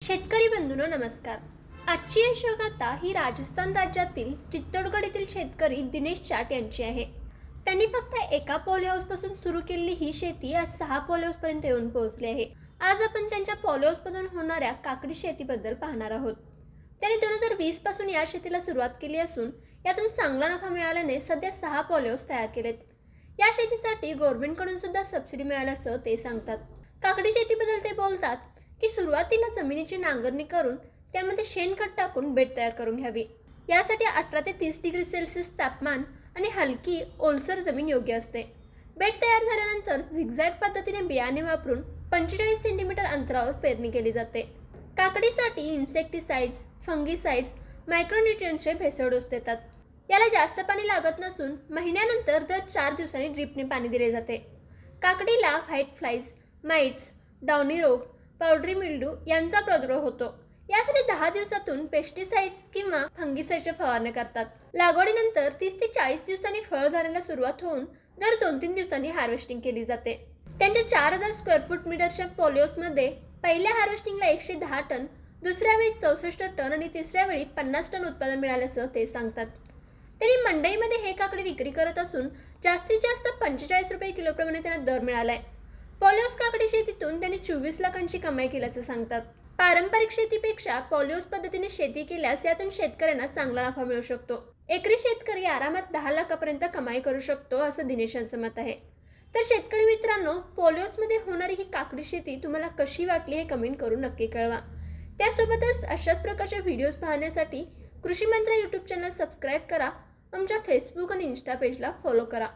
शेतकरी बंधूंनो नमस्कार। आजची यशोगाथा ही राजस्थान राज्यातील चित्तोडगड येथील शेतकरी दिनेश चाट यांची आहे। त्यांनी फक्त एका पॉली हाऊसपासून सुरू केलेली ही शेती आज 6 पॉली हाऊसपर्यंत येऊन पोहोचली आहे। आज आपण त्यांच्या पॉली हाऊसमधून होणाऱ्या काकडी शेतीबद्दल पाहणार आहोत। त्यांनी 2020 पासून या शेतीला सुरुवात केली असून यातून चांगला नफा मिळाल्याने सध्या 6 पॉली हाऊस तयार केलेत। या शेतीसाठी गव्हर्नमेंटकडून सुद्धा सबसिडी मिळाल्याचं ते सांगतात। काकडी शेतीबद्दल ते बोलतात की सुरुवातीला जमिनीची नांगरणी करून त्यामध्ये शेणखत टाकून बेड तयार करून घ्यावी। यासाठी 18 ते 30 डिग्री सेल्सिअस तापमान आणि हलकी ओलसर जमीन योग्य असते। बेड तयार झाल्यानंतर झिगझॅग पद्धतीने बियाणे वापरून 45 सेंटीमीटर अंतरावर पेरणी केली जाते। काकडीसाठी इन्सेक्टिसाइड्स, फंगिसाइड्स, मायक्रोन्यूट्रिएंट्सचे भेसळ डोस देतात। याला जास्त पाणी लागत नसून महिन्यानंतर दर 4 दिवसांनी ड्रिपने पाणी दिले जाते। काकडीला व्हाईट फ्लाईज, माइट्स, डाउनी रोग, पावडरी मिल्ड्यू यांचा प्रादुर्भाव होतो। यासाठी 10 दिवसातून पेस्टिसाइड्स किंवा फंगिसाइडच्या फवारणी करतात। लागवडीनंतर 30 ते 40 दिवसांनी फळ धरायला सुरुवात होऊन दर 2-3 दिवसांनी हार्वेस्टिंग केली जाते। त्यांच्या 4000 स्क्वेअर फूट मीटरच्या पॉली हाऊसमध्ये पहिल्या हार्वेस्टिंगला 110 टन, दुसऱ्या वेळी 64 टन आणि तिसऱ्या वेळी 50 टन उत्पादन मिळाल्याचं ते सांगतात। त्यांनी मंडईमध्ये हे काकडी विक्री करत असून जास्तीत जास्त 45 रुपये किलोप्रमाणे त्यांना दर मिळालाय। पॉली हाऊस काकडी शेतीतून त्यांनी 24 लाखांची कमाई केल्याचं सांगतात। पारंपरिक शेतीपेक्षा पॉली हाऊस पद्धतीने शेती केल्यास यातून शेतकऱ्यांना चांगला नफा मिळू शकतो। एकरी शेतकरी आरामात 10 लाखापर्यंत कमाई करू शकतो असं दिनेश यांचं मत आहे। तर शेतकरी मित्रांनो, पॉली हाऊसमध्ये होणारी ही काकडी शेती तुम्हाला कशी वाटली हे कमेंट करून नक्की कळवा। त्यासोबतच अशाच प्रकारच्या व्हिडिओज पाहण्यासाठी कृषी मंत्र यूट्यूब चॅनल सबस्क्राईब करा, आमच्या फेसबुक आणि इन्स्टा पेजला फॉलो करा।